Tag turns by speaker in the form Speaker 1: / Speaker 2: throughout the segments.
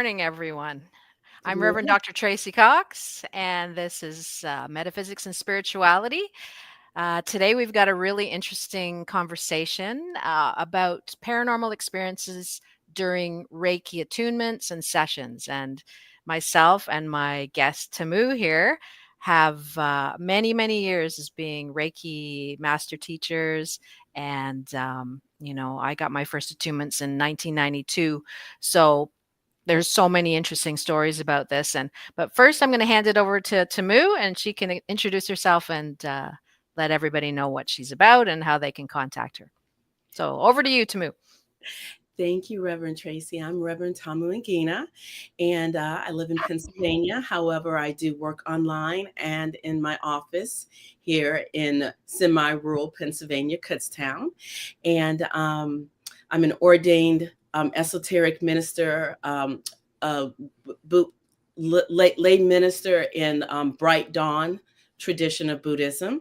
Speaker 1: morning, everyone.
Speaker 2: Good
Speaker 1: I'm Reverend
Speaker 2: morning.
Speaker 1: Dr. Tracy Cox, and this is Metaphysics and Spirituality. Today, we've got a really interesting conversation about paranormal experiences during Reiki attunements and sessions. And myself and my guest, Tamu, here have many, many years as being Reiki master teachers. And, I got my first attunements in 1992. So there's so many interesting stories about this. But first, I'm going to hand it over to Tamu, and she can introduce herself and let everybody know what she's about and how they can contact her. So over to you, Tamu.
Speaker 2: Thank you, Reverend Tracy. I'm Reverend Tamu Ngina, and I live in Pennsylvania. However, I do work online and in my office here in semi-rural Pennsylvania, Kutztown. And I'm an ordained esoteric minister, uh, lay minister in Bright Dawn tradition of Buddhism.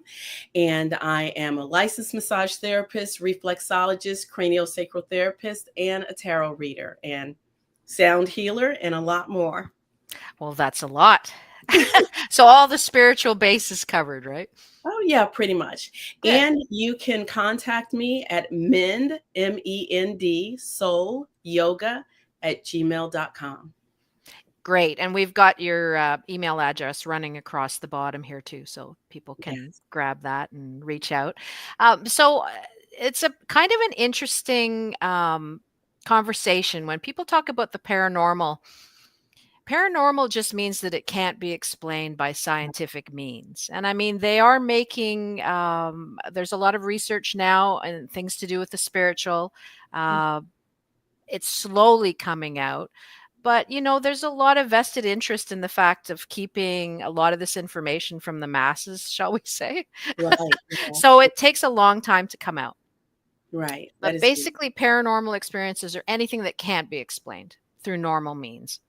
Speaker 2: And I am a licensed massage therapist, reflexologist, craniosacral therapist, and a tarot reader, and sound healer, and a lot more.
Speaker 1: Well, that's a lot. So all the spiritual bases covered, right?
Speaker 2: Oh, yeah, pretty much.
Speaker 1: Good.
Speaker 2: And you can contact me at MEND, MEND, soul yoga at gmail.com.
Speaker 1: Great. And we've got your email address running across the bottom here too, so people can
Speaker 2: Yes.
Speaker 1: grab that and reach out. So it's a kind of an interesting conversation when people talk about the paranormal. Paranormal just means that it can't be explained by scientific means. And I mean, they are making, there's a lot of research now and things to do with the spiritual. Uh, it's slowly coming out. But, there's a lot of vested interest in the fact of keeping a lot of this information from the masses, shall we say?
Speaker 2: Right. Yeah.
Speaker 1: So it takes a long time to come out.
Speaker 2: Right. That
Speaker 1: But
Speaker 2: is true.
Speaker 1: basically, paranormal experiences are anything that can't be explained through normal means,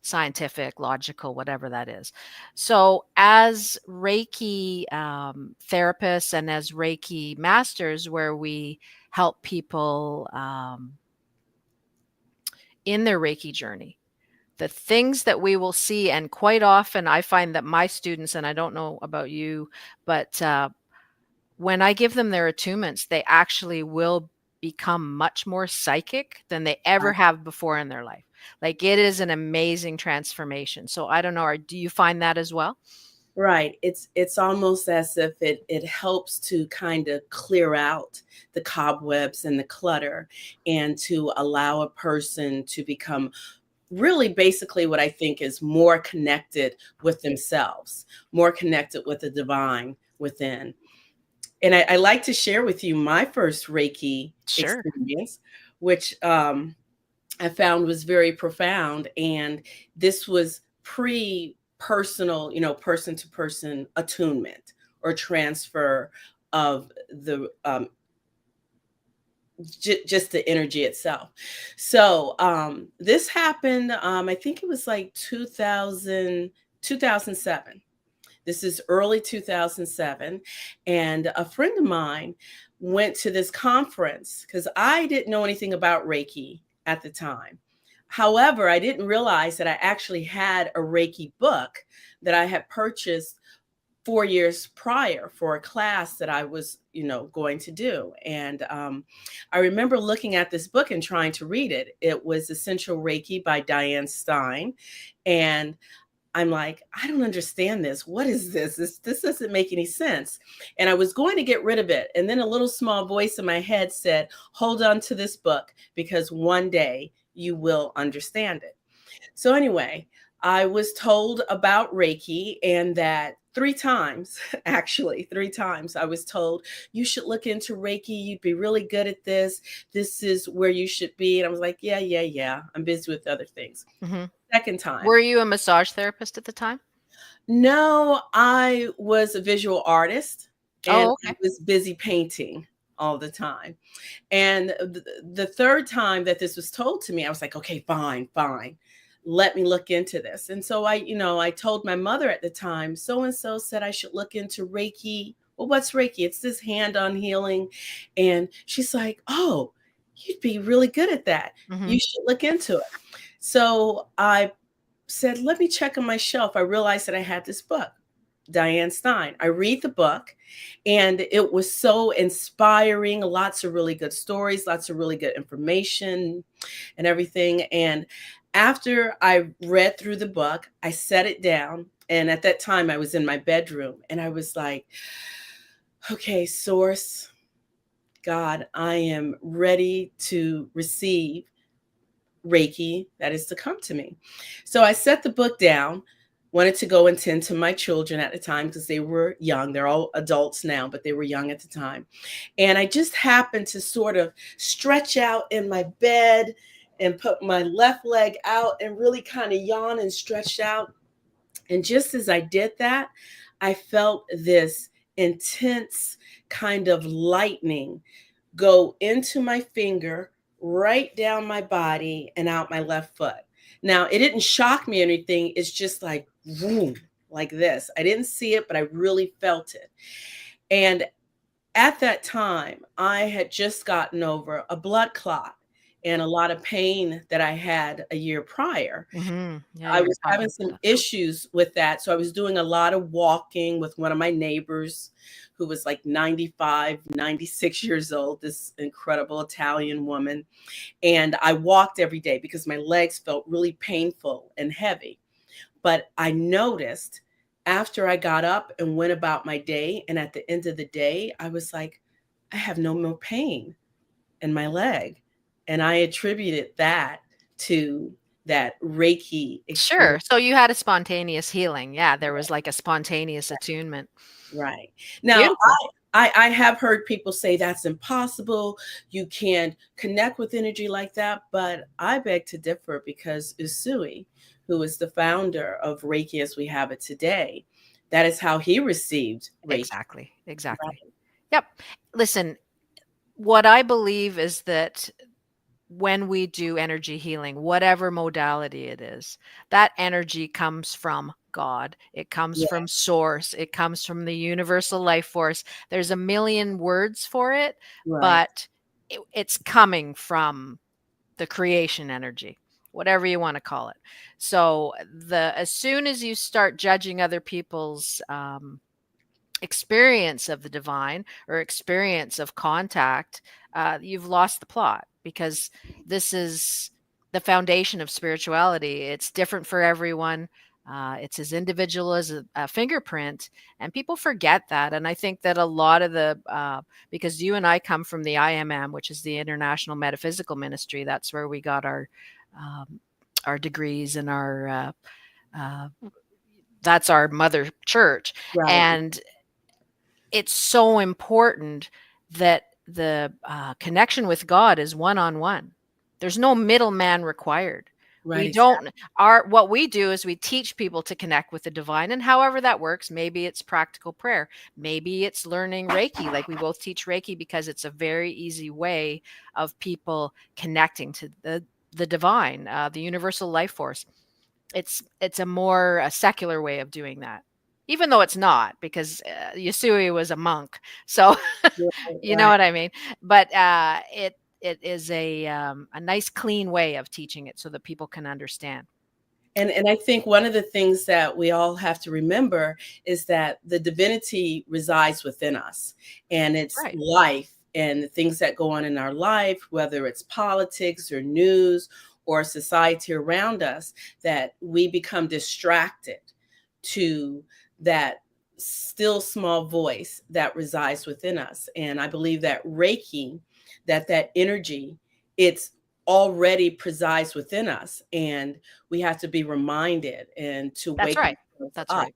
Speaker 1: scientific, logical, whatever that is. So, as Reiki therapists and as Reiki masters, where we help people in their Reiki journey, the things that we will see, and quite often I find that my students, and I don't know about you, but when I give them their attunements, they actually will become much more psychic than they ever have before in their life. Like it is an amazing transformation. So I don't know, do you find that as well?
Speaker 2: Right. It's almost as if it helps to kind of clear out the cobwebs and the clutter, and to allow a person to become really basically what I think is more connected with themselves, more connected with the divine within. And I like to share with you my first Reiki
Speaker 1: Sure.
Speaker 2: experience, which I found was very profound. And this was pre personal, person to person attunement or transfer of the just the energy itself. So this happened, I think it was like 2007. This is early 2007. And a friend of mine went to this conference because I didn't know anything about Reiki at the time. However, I didn't realize that I actually had a Reiki book that I had purchased 4 years prior for a class that I was, going to do. And I remember looking at this book and trying to read it. It was Essential Reiki by Diane Stein. And I'm like, I don't understand this. What is this? This doesn't make any sense. And I was going to get rid of it. And then a little small voice in my head said, hold on to this book because one day you will understand it. So anyway, I was told about Reiki, and that three times, actually, three times, I was told, you should look into Reiki. You'd be really good at this. This is where you should be. And I was like, yeah, yeah, yeah. I'm busy with other things.
Speaker 1: Hmm.
Speaker 2: Second time.
Speaker 1: Were you a massage therapist at the time?
Speaker 2: No, I was a visual artist, and
Speaker 1: Oh,
Speaker 2: I
Speaker 1: okay.
Speaker 2: was busy painting all the time. And the third time that this was told to me, I was like, okay, fine, fine. Let me look into this. And so I told my mother at the time, so and so said I should look into Reiki. Well, what's Reiki? It's this hand-on healing. And she's like, oh, you'd be really good at that.
Speaker 1: Hmm.
Speaker 2: You should look into it. So I said, let me check on my shelf. I realized that I had this book, Diane Stein. I read the book, and it was so inspiring. Lots of really good stories, lots of really good information and everything. And after I read through the book, I set it down. And at that time, I was in my bedroom, and I was like, okay, Source, God, I am ready to receive Reiki that is to come to me. So I set the book down, wanted to go and tend to my children at the time because they were young. They're all adults now, but they were young at the time. And I just happened to sort of stretch out in my bed and put my left leg out and really kind of yawn and stretch out. And just as I did that, I felt this intense kind of lightning go into my finger, right down my body, and out my left foot. Now, it didn't shock me or anything. It's just like, boom, like this. I didn't see it, but I really felt it. And at that time, I had just gotten over a blood clot and a lot of pain that I had a year prior.
Speaker 1: Yeah,
Speaker 2: I
Speaker 1: you were
Speaker 2: was
Speaker 1: talking
Speaker 2: having
Speaker 1: about
Speaker 2: some
Speaker 1: that.
Speaker 2: issues with that. So I was doing a lot of walking with one of my neighbors who was like 95, 96 years old, this incredible Italian woman. And I walked every day because my legs felt really painful and heavy. But I noticed after I got up and went about my day, and at the end of the day, I was like, I have no more pain in my leg. And I attributed that to that Reiki
Speaker 1: Sure.
Speaker 2: experience.
Speaker 1: So you had a spontaneous healing. Yeah, there was like a spontaneous attunement.
Speaker 2: Right. Now,
Speaker 1: Beautiful.
Speaker 2: I have heard people say that's impossible. You can't connect with energy like that. But I beg to differ because Usui, who is the founder of Reiki as we have it today, that is how he received Reiki.
Speaker 1: Exactly. Exactly.
Speaker 2: Right.
Speaker 1: Yep. Listen, what I believe is that when we do energy healing, whatever modality it is, that energy comes from God. It comes
Speaker 2: Yeah,
Speaker 1: from source. It comes from the universal life force. There's a million words for it,
Speaker 2: right.
Speaker 1: but it's coming from the creation energy, whatever you want to call it. So as soon as you start judging other people's experience of the divine or experience of contact, you've lost the plot, because this is the foundation of spirituality. It's different for everyone. It's as individual as a fingerprint, and people forget that. And I think that a lot of because you and I come from the IMM, which is the International Metaphysical Ministry. That's where we got our degrees and uh, that's our mother church.
Speaker 2: Right.
Speaker 1: And it's so important that the connection with God is one on one. There's no middleman required.
Speaker 2: Right.
Speaker 1: We
Speaker 2: Exactly.
Speaker 1: don't our What we do is we teach people to connect with the divine, and however that works, maybe it's practical prayer, maybe it's learning Reiki. Like, we both teach Reiki because it's a very easy way of people connecting to the divine, the universal life force. It's a more a secular way of doing that, even though it's not, because Yasui was a monk. So
Speaker 2: Right.
Speaker 1: you know
Speaker 2: Right.
Speaker 1: what I mean. But it is a nice clean way of teaching it so that people can understand.
Speaker 2: And I think one of the things that we all have to remember is that the divinity resides within us, and it's
Speaker 1: Right.
Speaker 2: life and the things that go on in our life, whether it's politics or news or society around us, that we become distracted to that still small voice that resides within us. And I believe that Reiki, that energy, it's already presides within us, and we have to be reminded and to
Speaker 1: That's
Speaker 2: wake
Speaker 1: right.
Speaker 2: ourselves
Speaker 1: That's
Speaker 2: up
Speaker 1: right.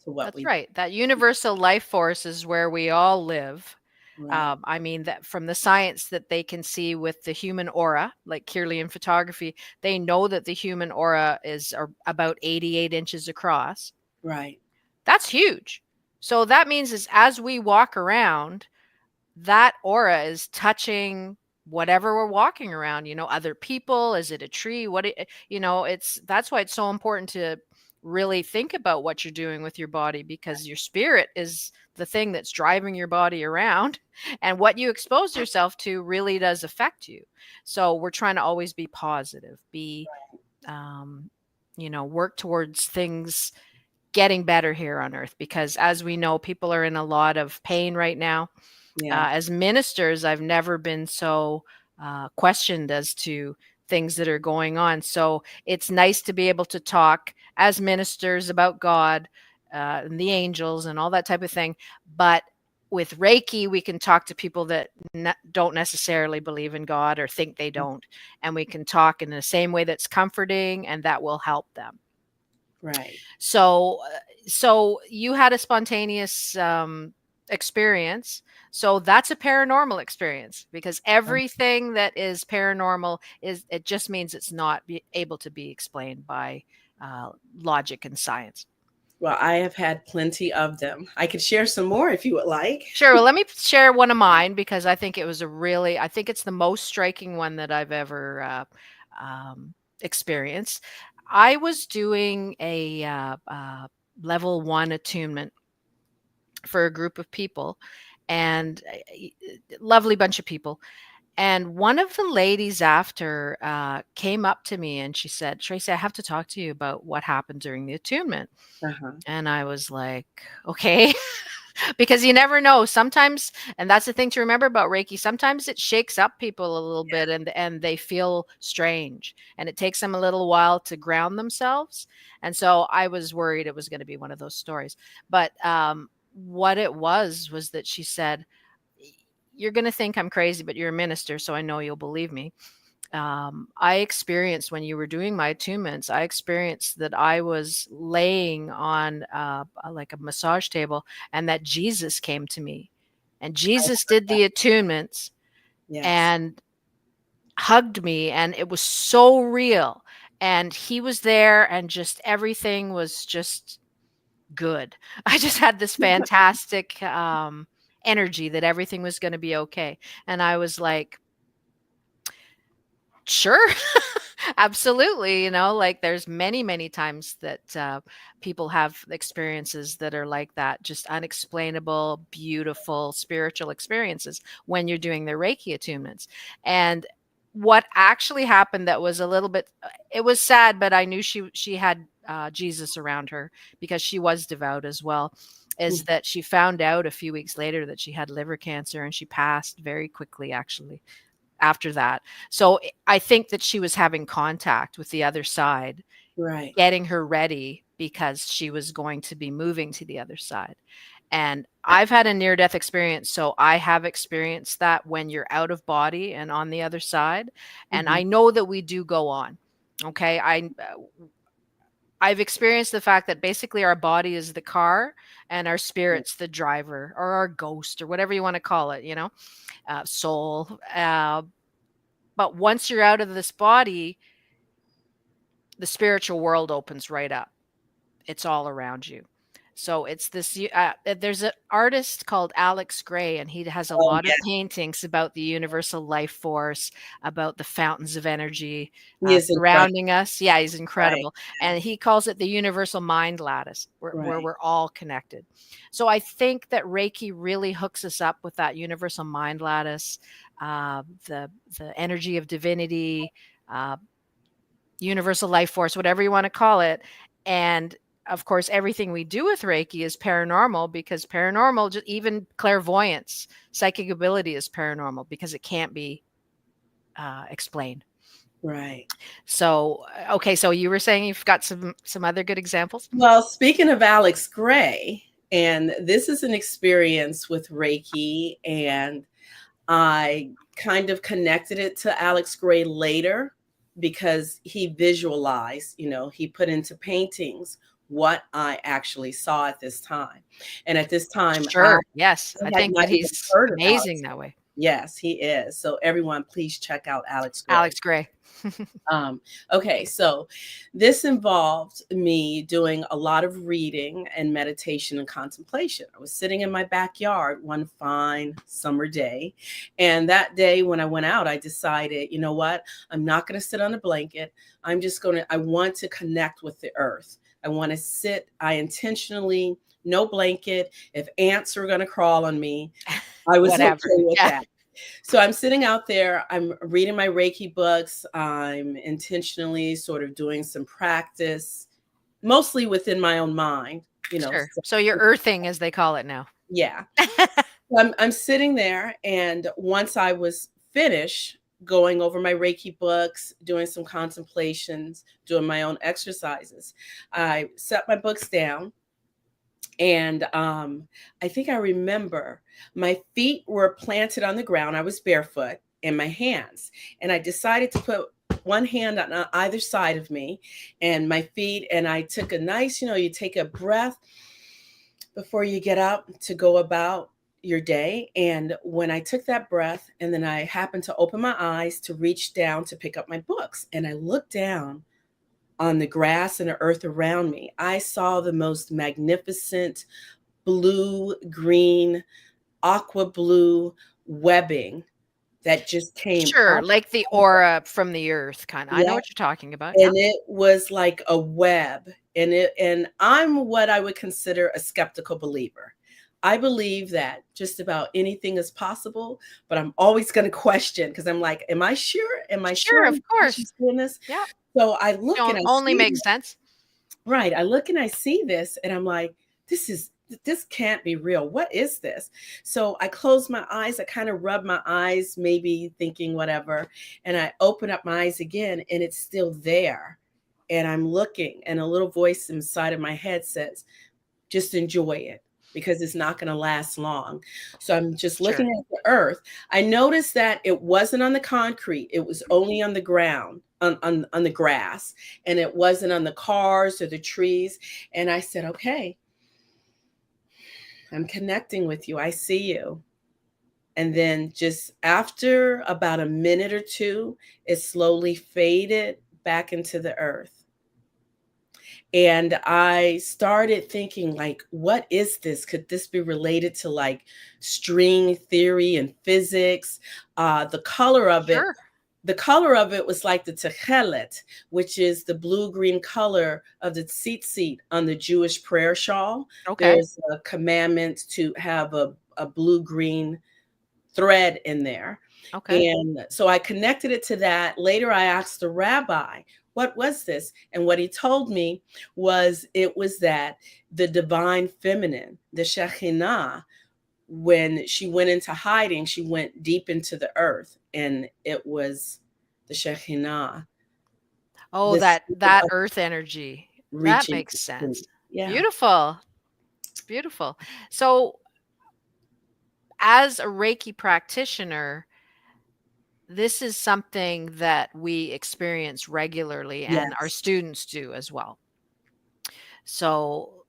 Speaker 2: to what
Speaker 1: That's
Speaker 2: we
Speaker 1: right. That universal life force is where we all live.
Speaker 2: right,
Speaker 1: I mean, that from the science that they can see with the human aura, like Kirlian photography, they know that the human aura is about 88 inches across.
Speaker 2: right,
Speaker 1: That's huge. So that means is as we walk around, that aura is touching whatever we're walking around, other people. Is it a tree? That's why it's so important to really think about what you're doing with your body, because your spirit is the thing that's driving your body around, and what you expose yourself to really does affect you. So we're trying to always be positive, be work towards things getting better here on earth, because as we know, people are in a lot of pain right now.
Speaker 2: Yeah.
Speaker 1: As ministers, I've never been so questioned as to things that are going on. So it's nice to be able to talk as ministers about God and the angels and all that type of thing. But with Reiki, we can talk to people that don't necessarily believe in God or think they don't. And we can talk in the same way that's comforting and that will help them.
Speaker 2: Right.
Speaker 1: So you had a spontaneous experience. So that's a paranormal experience, because everything that is paranormal it just means it's not able to be explained by logic and science.
Speaker 2: Well, I have had plenty of them. I could share some more if you would like.
Speaker 1: Sure. Well, let me share one of mine, because I think I think it's the most striking one that I've ever experienced. I was doing a level 1 attunement for a group of people, and lovely bunch of people. And one of the ladies after came up to me and she said, "Tracy, I have to talk to you about what happened during the attunement."
Speaker 2: Uh-huh.
Speaker 1: And I was like, okay. Because you never know sometimes, and that's the thing to remember about Reiki, sometimes it shakes up people a little bit, and they feel strange, and it takes them a little while to ground themselves. And so I was worried it was going to be one of those stories. But what it was that she said, "You're going to think I'm crazy, but you're a minister, so I know you'll believe me. I experienced, when you were doing my attunements, I experienced that I was laying on like a massage table, and that Jesus came to me, and Jesus did the attunements
Speaker 2: Yes.
Speaker 1: and hugged me, and it was so real. And he was there, and just everything was just good. I just had this fantastic energy that everything was going to be okay. And I was like, sure. Absolutely. Like there's many, many times that people have experiences that are like that, just unexplainable, beautiful spiritual experiences when you're doing the Reiki attunements. And what actually happened that was a little bit, it was sad, but I knew she had Jesus around her, because she was devout as well, is that she found out a few weeks later that she had liver cancer, and she passed very quickly, actually, after that. So I think that she was having contact with the other side,
Speaker 2: Right.
Speaker 1: getting her ready, because she was going to be moving to the other side. And I've had a near death experience. So I have experienced that when you're out of body and on the other side. And
Speaker 2: Mhm.
Speaker 1: I know that we do go on. Okay. I've experienced the fact that basically our body is the car and our spirit's the driver, or our ghost, or whatever you want to call it, soul. But once you're out of this body, the spiritual world opens right up. It's all around you. So it's this. There's an artist called Alex Gray, and he has a
Speaker 2: Oh,
Speaker 1: lot of
Speaker 2: yeah.
Speaker 1: paintings about the universal life force, about the fountains of energy
Speaker 2: He is incredible.
Speaker 1: surrounding us. Yeah, he's
Speaker 2: Right.
Speaker 1: incredible, and he calls it the universal mind lattice, where
Speaker 2: Right.
Speaker 1: we're all connected. So I think that Reiki really hooks us up with that universal mind lattice, the energy of divinity. Uh, Universal life force, whatever you want to call it. And of course, everything we do with Reiki is paranormal, because paranormal, just even clairvoyance, psychic ability is paranormal, because it can't be explained.
Speaker 2: Right.
Speaker 1: So, okay, so you were saying you've got some other good examples.
Speaker 2: Well, speaking of Alex Gray, and this is an experience with Reiki, and I kind of connected it to Alex Gray later because he visualized, he put into paintings what I actually saw at this time. And at this time, I
Speaker 1: Sure. Yes, I
Speaker 2: had
Speaker 1: think
Speaker 2: not
Speaker 1: that
Speaker 2: even
Speaker 1: he's
Speaker 2: heard of
Speaker 1: amazing
Speaker 2: Alex.
Speaker 1: that way.
Speaker 2: Yes, he is. So everyone, please check out Alex Gray.
Speaker 1: Alex Gray.
Speaker 2: Um, okay, so this involved me doing a lot of reading and meditation and contemplation. I was sitting in my backyard one fine summer day. And that day when I went out, I decided, you know what? I'm not going to sit on a blanket. I want to connect with the earth. I want to sit. I intentionally, no blanket. If ants were going to crawl on me, I was okay
Speaker 1: Whatever.
Speaker 2: with
Speaker 1: Yeah.
Speaker 2: that. So I'm sitting out there, I'm reading my Reiki books, I'm intentionally sort of doing some practice, mostly within my own mind, you know.
Speaker 1: Sure. So you're earthing, as they call it now.
Speaker 2: Yeah. I'm sitting there, and once I was finished going over my Reiki books, doing some contemplations, doing my own exercises, I set my books down, and I think I remember my feet were planted on the ground. I was barefoot, and my hands, and I decided to put one hand on either side of me and my feet, and I took a nice, you take a breath before you get up to go about your day. And when I took that breath, and then I happened to open my eyes to reach down to pick up my books, and I looked down on the grass and the earth around me, I saw the most magnificent blue, green, aqua blue webbing that just came
Speaker 1: Sure,
Speaker 2: up.
Speaker 1: like the aura from the earth kinda. I know
Speaker 2: Yeah.
Speaker 1: what you're talking about, yeah.
Speaker 2: And it was like a web. And I'm what I would consider a skeptical believer. I believe that just about anything is possible, but I'm always going to question because I'm like, am I sure? Am I sure
Speaker 1: Sure, of course.
Speaker 2: she's doing this?
Speaker 1: Yeah,
Speaker 2: So I look and I
Speaker 1: only
Speaker 2: see
Speaker 1: makes sense.
Speaker 2: right. I look and I see this, and I'm like, this can't be real. What is this? So I close my eyes. I kind of rub my eyes, maybe thinking whatever. And I open up my eyes again, and it's still there. And I'm looking, and a little voice inside of my head says, just enjoy it because it's not going to last long. So I'm just
Speaker 1: Sure.
Speaker 2: looking at the earth. I noticed that it wasn't on the concrete, it was only on the ground, on the grass, and it wasn't on the cars or the trees. And I said, okay, I'm connecting with you. I see you. And then just after about a minute or two, it slowly faded back into the earth. And I started thinking, like, what is this? Could this be related to like string theory and physics? The color of it,
Speaker 1: Sure.
Speaker 2: the color of it was like the techelet, which is the blue-green color of the tzitzit on the Jewish prayer shawl.
Speaker 1: Okay.
Speaker 2: There's a commandment to have a blue-green thread in there.
Speaker 1: Okay.
Speaker 2: And so I connected it to that. Later, I asked the rabbi, what was this? And what he told me was it was that the divine feminine, the Shekhinah, when she went into hiding, she went deep into the earth. And it was the Shekhinah,
Speaker 1: Oh,
Speaker 2: the spirit
Speaker 1: that
Speaker 2: of
Speaker 1: earth energy. That
Speaker 2: reaching.
Speaker 1: makes sense.
Speaker 2: Yeah.
Speaker 1: Beautiful. Beautiful. So, as a Reiki practitioner, this is something that we experience regularly and our
Speaker 2: Yes.
Speaker 1: students do as well. So,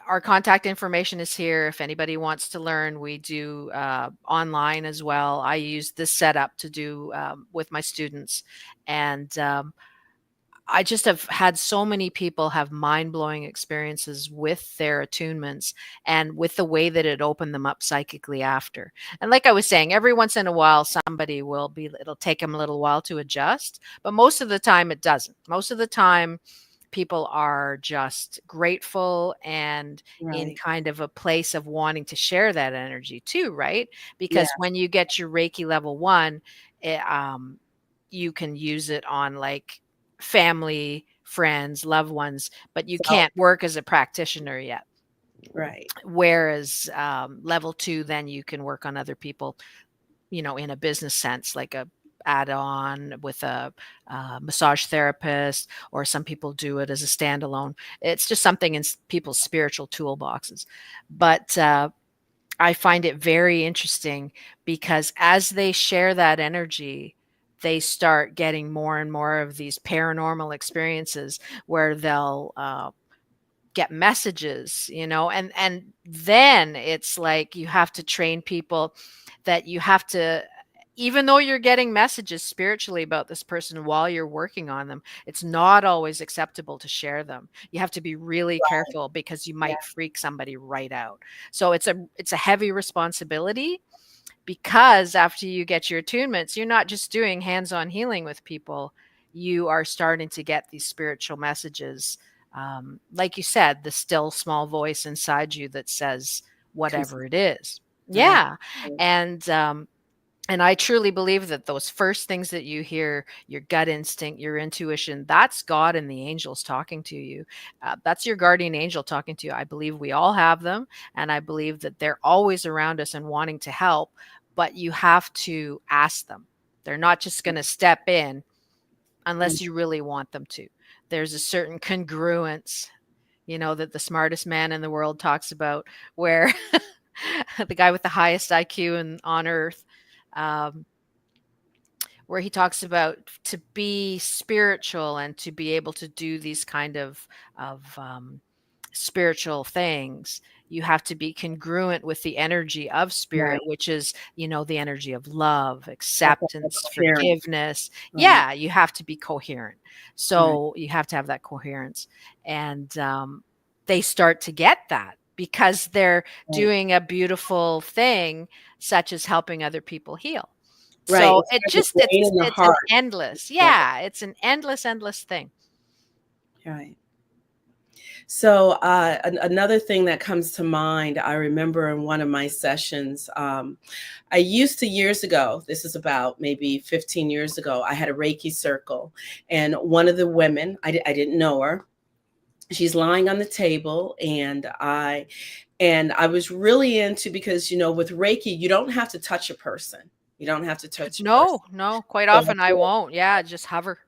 Speaker 1: our contact information is here. If anybody wants to learn, we do online as well. I use this setup to do with my students. And I just have had so many people have mind-blowing experiences with their attunements and with the way that it opened them up psychically after. And like I was saying, every once in a while, somebody will be, it'll take them a little while to adjust, but most of the time it doesn't. Most of the time, people are just grateful and in
Speaker 2: Right.
Speaker 1: kind of a place of wanting to share that energy too, right?
Speaker 2: Yeah.
Speaker 1: Because when you get your Reiki level 1, eh, you can use it on like family, friends, loved ones, but you
Speaker 2: So,
Speaker 1: can't work as a practitioner yet.
Speaker 2: right.
Speaker 1: Whereas level 2, then you can work on other people, in a business sense, like a add-on with a massage therapist, or some people do it as a standalone. It's just something in people's spiritual toolboxes. But I find it very interesting because as they share that energy, they start getting more and more of these paranormal experiences where they'll get messages, and then it's like you have to train people that you have to, even though you're getting messages spiritually about this person while you're working on them, it's not always acceptable to share them. You have to be really careful because you
Speaker 2: Yeah.
Speaker 1: might freak somebody right out. So it's a heavy responsibility, because after you get your attunements, you're not just doing hands-on healing with people. You are starting to get these spiritual messages. Like you said, the still small voice inside you that says
Speaker 2: Cons-
Speaker 1: whatever it is.
Speaker 2: Right.
Speaker 1: Yeah. And And I truly believe that those first things that you hear, your gut instinct, your intuition, that's God and the angels talking to you. That's your guardian angel talking to you. I believe we all have them. And I believe that they're always around us and wanting to help, but you have to ask them. They're not just going to step in
Speaker 2: Mm.
Speaker 1: unless you really want them to. There's a certain congruence, that the smartest man in the world talks about, where the guy with the highest IQ on earth, um, where he talks about to be spiritual and to be able to do these kind of spiritual things, you have to be congruent with the energy of
Speaker 2: Right.
Speaker 1: spirit, which is, the energy of love,
Speaker 2: That's the
Speaker 1: acceptance,
Speaker 2: coherence.
Speaker 1: forgiveness.
Speaker 2: Right.
Speaker 1: Yeah, you have to be coherent.
Speaker 2: Right.
Speaker 1: So you have to have that coherence. And they start to get that because they're
Speaker 2: Right.
Speaker 1: doing a beautiful thing, such as helping other people heal.
Speaker 2: Right.
Speaker 1: So
Speaker 2: It's
Speaker 1: it
Speaker 2: for the
Speaker 1: just
Speaker 2: brain and the
Speaker 1: it's an
Speaker 2: heart.
Speaker 1: endless,
Speaker 2: Right.
Speaker 1: yeah, it's an endless thing.
Speaker 2: Right. So another thing that comes to mind, I remember in one of my sessions, I used to years ago, this is about maybe 15 years ago, I had a Reiki circle. And one of the women, I didn't know her. She's lying on the table, and I was really into, because with Reiki, you don't have to touch a person. You don't have to touch a person.
Speaker 1: No, no, quite
Speaker 2: So I
Speaker 1: often I
Speaker 2: thought,
Speaker 1: won't. Yeah, just hover.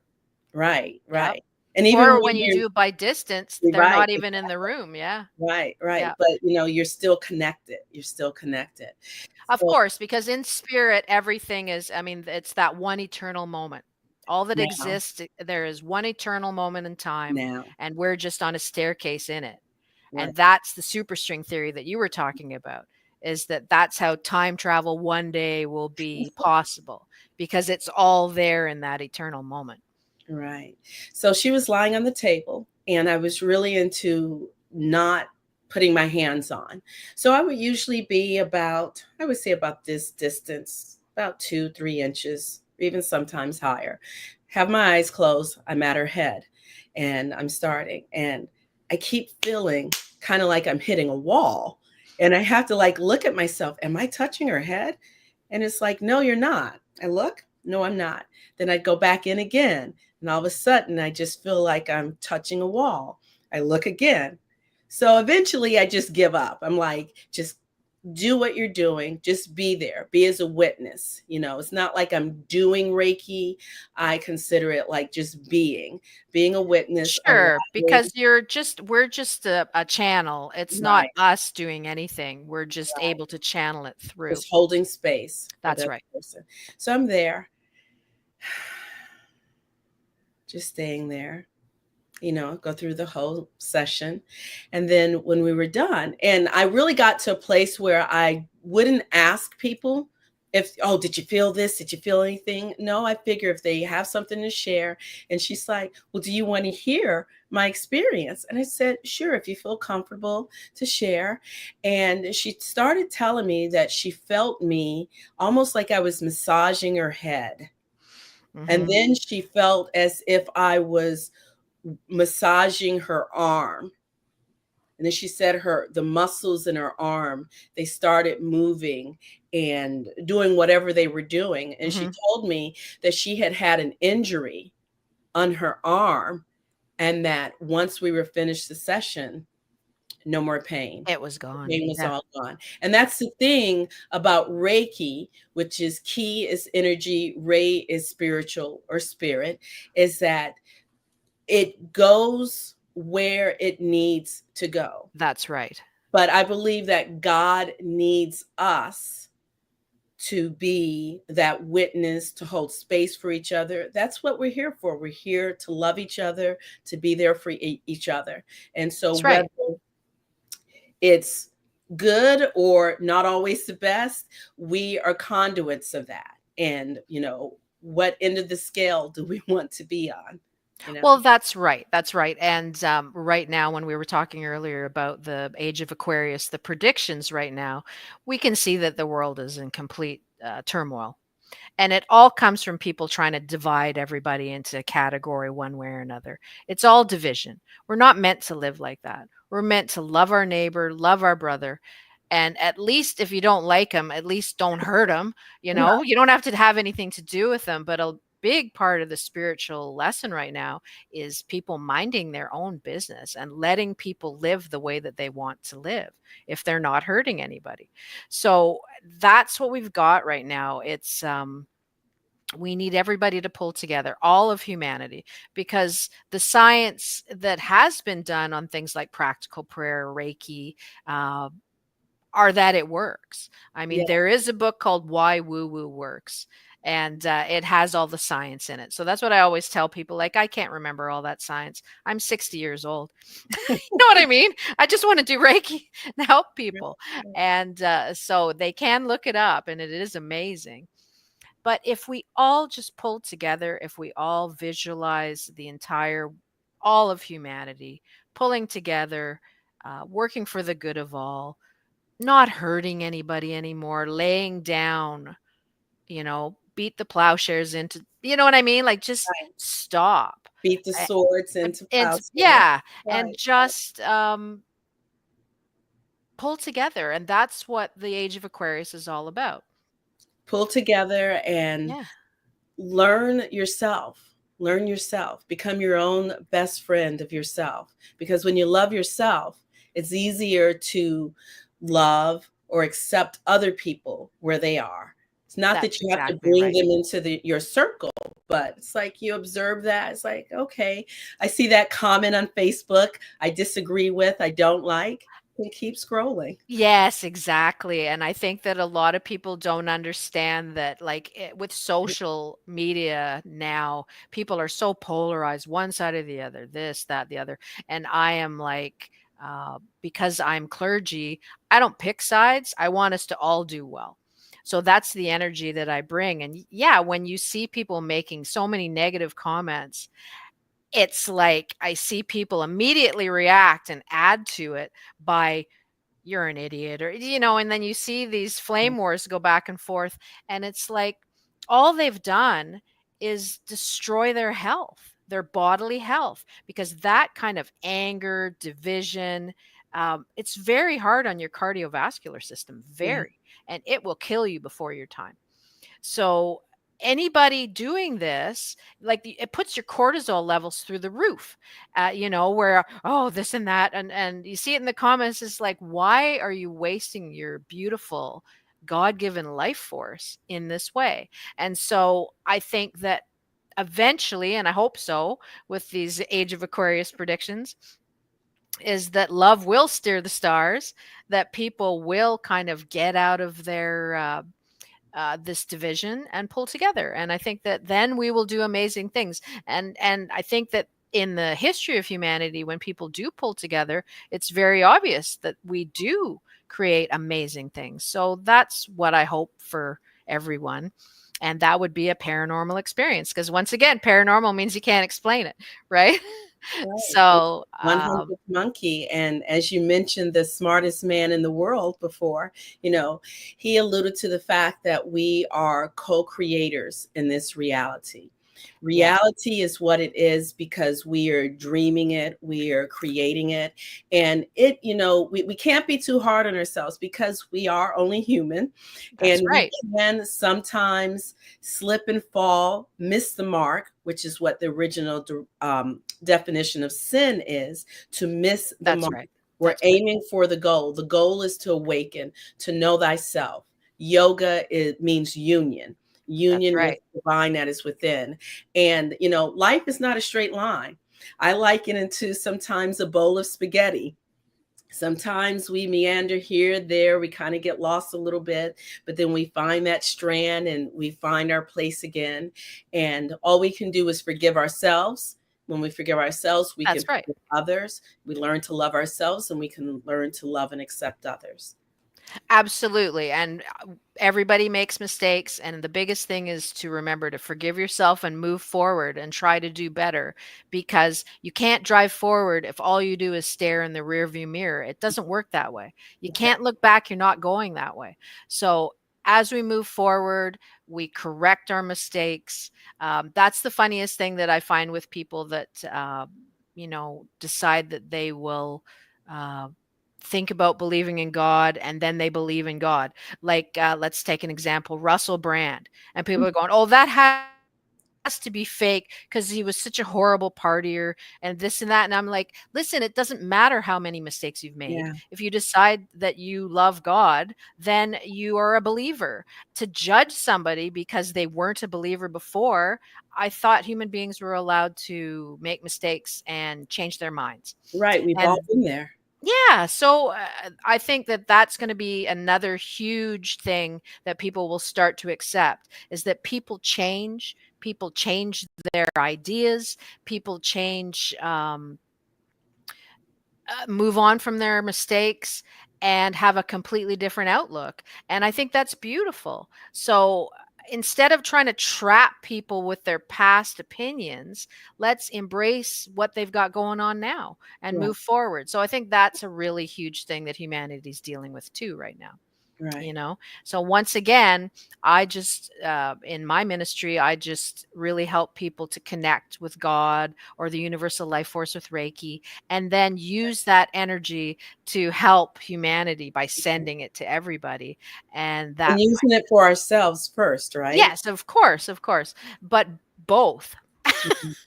Speaker 2: right,
Speaker 1: Yep.
Speaker 2: right. And even
Speaker 1: Or
Speaker 2: when
Speaker 1: when you
Speaker 2: you're
Speaker 1: do it by distance, they're
Speaker 2: right,
Speaker 1: not even in the room. Yeah.
Speaker 2: right, right.
Speaker 1: Yeah.
Speaker 2: But you're still connected. You're still connected.
Speaker 1: Of
Speaker 2: So
Speaker 1: course, because in spirit, everything is, I mean, it's that one eternal moment. All that
Speaker 2: now,
Speaker 1: exists, there is one eternal moment in time,
Speaker 2: now,
Speaker 1: and we're just on a staircase in it.
Speaker 2: right,
Speaker 1: And that's the superstring theory that you were talking about, is that that's how time travel one day will be possible, because it's all there in that eternal moment.
Speaker 2: right. So she was lying on the table, and I was really into not putting my hands on. So I would usually be about, I would say about this distance, about 2, 3 inches, even sometimes higher. Have my eyes closed. I'm at her head, and I'm starting, and I keep feeling kind of like I'm hitting a wall, and I have to like look at myself. Am I touching her head? And it's like, no, you're not. I look, no, I'm not. Then I'd go back in again. And all of a sudden, I just feel like I'm touching a wall. I look again. So eventually, I just give up. I'm like, just do what you're doing. Just be there. Be as a witness. It's not like I'm doing Reiki. I consider it like just being a witness,
Speaker 1: Sure,
Speaker 2: allowing.
Speaker 1: because we're just a channel. It's not
Speaker 2: Right,
Speaker 1: us doing anything. We're just
Speaker 2: right.
Speaker 1: able to channel it through.
Speaker 2: Just holding space for
Speaker 1: That's
Speaker 2: the
Speaker 1: right.
Speaker 2: person. So I'm there, just staying there, go through the whole session. And then when we were done, and I really got to a place where I wouldn't ask people if, oh, did you feel this? Did you feel anything? No, I figure if they have something to share. And she's like, well, do you want to hear my experience? And I said, sure, if you feel comfortable to share. And she started telling me that she felt me almost like I was massaging her head. And
Speaker 1: Mhm.
Speaker 2: then she felt as if I was massaging her arm. And then she said the muscles in her arm, they started moving and doing whatever they were doing. And she
Speaker 1: Mhm.
Speaker 2: told me that she had had an injury on her arm, and that once we were finished the session, no more pain.
Speaker 1: It was
Speaker 2: The
Speaker 1: gone.
Speaker 2: pain was
Speaker 1: Yeah.
Speaker 2: all gone. And that's the thing about Reiki, which is Ki is energy, Rei is spiritual or spirit, is that it goes where it needs to go.
Speaker 1: That's right.
Speaker 2: But I believe that God needs us to be that witness, to hold space for each other. That's what we're here for. We're here to love each other, to be there for each other. And so,
Speaker 1: That's
Speaker 2: whether
Speaker 1: right.
Speaker 2: it's good or not always the best, we are conduits of that. And, what end of the scale do we want to be on? You know?
Speaker 1: Well, that's right. That's right. And right now, when we were talking earlier about the age of Aquarius, the predictions right now, we can see that the world is in complete turmoil. And it all comes from people trying to divide everybody into a category one way or another. It's all division. We're not meant to live like that. We're meant to love our neighbor, love our brother, And at least if you don't like them, at least don't hurt them.
Speaker 2: Right.
Speaker 1: You don't have to have anything to do with them. But a big part of the spiritual lesson right now is people minding their own business and letting people live the way that they want to live if they're not hurting anybody. So that's what we've got right now. We need everybody to pull together, all of humanity, because the science that has been done on things like practical prayer, Reiki, uh, are that it works. I mean,
Speaker 2: Yeah.
Speaker 1: there is a book called Why Woo Woo Works, and it has all the science in it. So that's what I always tell people. Like, I can't remember all that science. I'm 60 years old. You know what I mean? I just want to do Reiki and help people. And so they can look it up, and it is amazing. But if we all just pull together, if we all visualize all of humanity pulling together, working for the good of all, not hurting anybody anymore, laying down, beat the plowshares into, you know what I mean? Like, just
Speaker 2: Right.
Speaker 1: stop.
Speaker 2: Beat the
Speaker 1: A-
Speaker 2: swords into
Speaker 1: And
Speaker 2: plowshares.
Speaker 1: yeah, and
Speaker 2: Right.
Speaker 1: just pull together. And that's what the Age of Aquarius is all about.
Speaker 2: Pull together and
Speaker 1: Yeah,
Speaker 2: learn yourself. Learn yourself. Become your own best friend of yourself. Because when you love yourself, it's easier to love or accept other people where they are. It's not
Speaker 1: that's
Speaker 2: that you have to
Speaker 1: exactly
Speaker 2: bring
Speaker 1: right.
Speaker 2: them into your circle, but it's like you observe that. It's like, okay, I see that comment on Facebook I disagree with, I don't like, and keep scrolling.
Speaker 1: Yes, exactly. And I think that a lot of people don't understand that, like, with social media now, people are so polarized, one side or the other, this, that, the other. And I am like, because I'm clergy, I don't pick sides. I want us to all do well. So that's the energy that I bring. And yeah, when you see people making so many negative comments, it's like I see people immediately react and add to it by, you're an idiot, or and then you see these flame wars go back and forth, and it's like all they've done is destroy their health, their bodily health, because that kind of anger, division, it's very hard on your cardiovascular system,
Speaker 2: Yeah.
Speaker 1: very, and it will kill you before your time. So anybody doing this, like, it puts your cortisol levels through the roof, where, oh, this and that. And you see it in the comments. It's like, why are you wasting your beautiful God-given life force in this way? And so I think that eventually, and I hope so, with these Age of Aquarius predictions, is that love will steer the stars, that people will kind of get out of their this division and pull together. And I think that then we will do amazing things. And I think that in the history of humanity, when people do pull together, it's very obvious that we do create amazing things. So that's what I hope for everyone. And that would be a paranormal experience, because once again, paranormal means you can't explain it, right?
Speaker 2: Right. It's
Speaker 1: So
Speaker 2: 100 monkey. And as you mentioned, the smartest man in the world before, you know, he alluded to the fact that we are co-creators in this reality.
Speaker 1: yeah,
Speaker 2: Reality is what it is because we are dreaming it, we are creating it. And we can't be too hard on ourselves because we are only human.
Speaker 1: that's
Speaker 2: And we
Speaker 1: right.
Speaker 2: can sometimes slip and fall, miss the mark, which is what the original definition of sin is, to miss the
Speaker 1: That's
Speaker 2: mark.
Speaker 1: right.
Speaker 2: We're
Speaker 1: That's right.
Speaker 2: aiming for the goal. The goal is to awaken, to know thyself. Yoga means union,
Speaker 1: That's
Speaker 2: union with
Speaker 1: right.
Speaker 2: the divine that is within. And, life is not a straight line. I liken it to sometimes a bowl of spaghetti. Sometimes we meander here, there, we kind of get lost a little bit, but then we find that strand and we find our place again. And all we can do is forgive ourselves. When we forgive ourselves, we can
Speaker 1: That's right.
Speaker 2: forgive others. We learn to love ourselves and we can learn to love and accept others.
Speaker 1: Absolutely. And everybody makes mistakes. And the biggest thing is to remember to forgive yourself and move forward and try to do better, because you can't drive forward if all you do is stare in the rearview mirror. It doesn't work that way. You can't
Speaker 2: Exactly.
Speaker 1: look back. You're not going that way. So as we move forward, we correct our mistakes. That's the funniest thing that I find with people that, decide that they will. Uh, think about believing in God and then they believe in God. Like, let's take an example, Russell Brand. And people are going, oh, that has to be fake because he was such a horrible partier and this and that. And I'm like, listen, it doesn't matter how many mistakes you've made. If you
Speaker 2: Yeah.
Speaker 1: decide that you love God, then you are a believer. To judge somebody because they weren't a believer before, I thought human beings were allowed to make mistakes and change their minds.
Speaker 2: Right. We've all
Speaker 1: And
Speaker 2: been there.
Speaker 1: yeah, so I think that that's going to be another huge thing that people will start to accept is that people change their ideas, people change, move on from their mistakes and have a completely different outlook. And I think that's beautiful. So instead of trying to trap people with their past opinions, let's embrace what they've got going on now and
Speaker 2: Right.
Speaker 1: move forward. So I think that's a really huge thing that humanity's dealing with too right now.
Speaker 2: Right.
Speaker 1: So once again, I just in my ministry, I just really help people to connect with God or the universal life force with Reiki, and then use that energy to help humanity by sending it to everybody. And
Speaker 2: And
Speaker 1: that,
Speaker 2: using it for ourselves first, right?
Speaker 1: yes, of course, but both.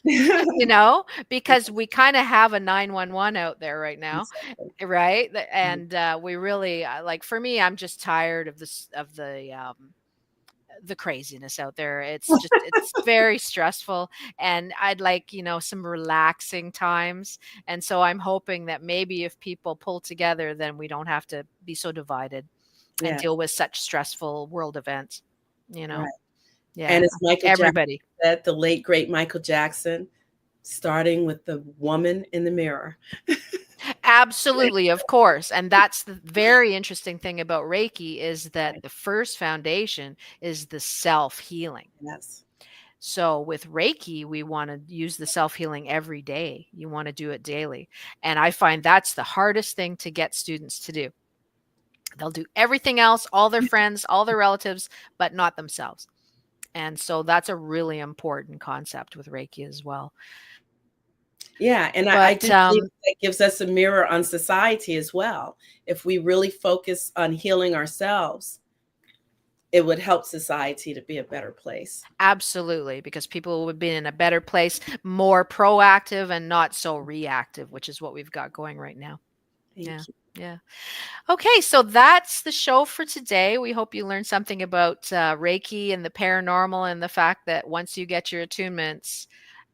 Speaker 2: Mhm.
Speaker 1: Because we kind of have a 911 out there right now,
Speaker 2: Exactly.
Speaker 1: right?
Speaker 2: Mhm.
Speaker 1: And we really, like, for me, I'm just tired of this, of the craziness out there. It's very stressful, and I'd like, some relaxing times. And so I'm hoping that maybe if people pull together, then we don't have to be so divided and
Speaker 2: Yes,
Speaker 1: deal with such stressful world events, you know.
Speaker 2: right. And
Speaker 1: Yeah,
Speaker 2: as Michael Jackson
Speaker 1: everybody.
Speaker 2: said, the late great Michael Jackson, starting with the woman in the mirror.
Speaker 1: Absolutely, of course. And that's the very interesting thing about Reiki, is that
Speaker 2: Right.
Speaker 1: the first foundation is the self-healing.
Speaker 2: Yes.
Speaker 1: So with Reiki, we want to use the self-healing every day. You want to do it daily. And I find that's the hardest thing to get students to do. They'll do everything else, all their friends, all their relatives, but not themselves. And so that's a really important concept with Reiki as well.
Speaker 2: Yeah, and I
Speaker 1: But
Speaker 2: do believe that gives us a mirror on society as well. If we really focus on healing ourselves, it would help society to be a better place.
Speaker 1: absolutely, because people would be in a better place, more proactive and not so reactive, which is what we've got going right now. Yeah.
Speaker 2: Thank you.
Speaker 1: Yeah. Okay, so that's the show for today. We hope you learned something about Reiki and the paranormal, and the fact that once you get your attunements,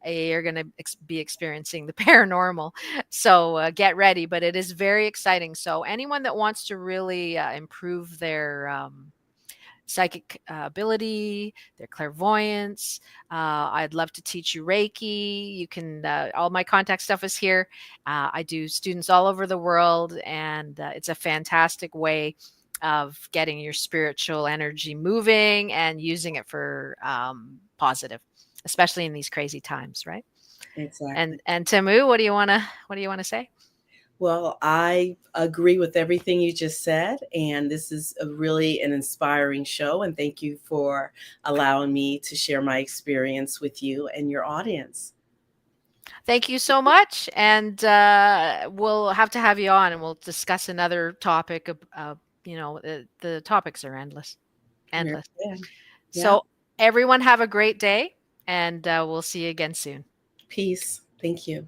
Speaker 1: you're going to be experiencing the paranormal. So get ready, but it is very exciting. So anyone that wants to really improve their psychic ability, their clairvoyance. I'd love to teach you Reiki. You can, all my contact stuff is here. I do students all over the world, and it's a fantastic way of getting your spiritual energy moving and using it for positive, especially in these crazy times, right?
Speaker 2: Exactly.
Speaker 1: And Tamu, what do you want to say?
Speaker 2: Well, I agree with everything you just said, and this is a really an inspiring show. And thank you for allowing me to share my experience with you and your audience.
Speaker 1: Thank you so much, and we'll have to have you on, and we'll discuss another topic. The topics are endless,
Speaker 2: Very
Speaker 1: endless.
Speaker 2: good. Yeah.
Speaker 1: So everyone have a great day, and we'll see you again soon.
Speaker 2: Peace. Thank you.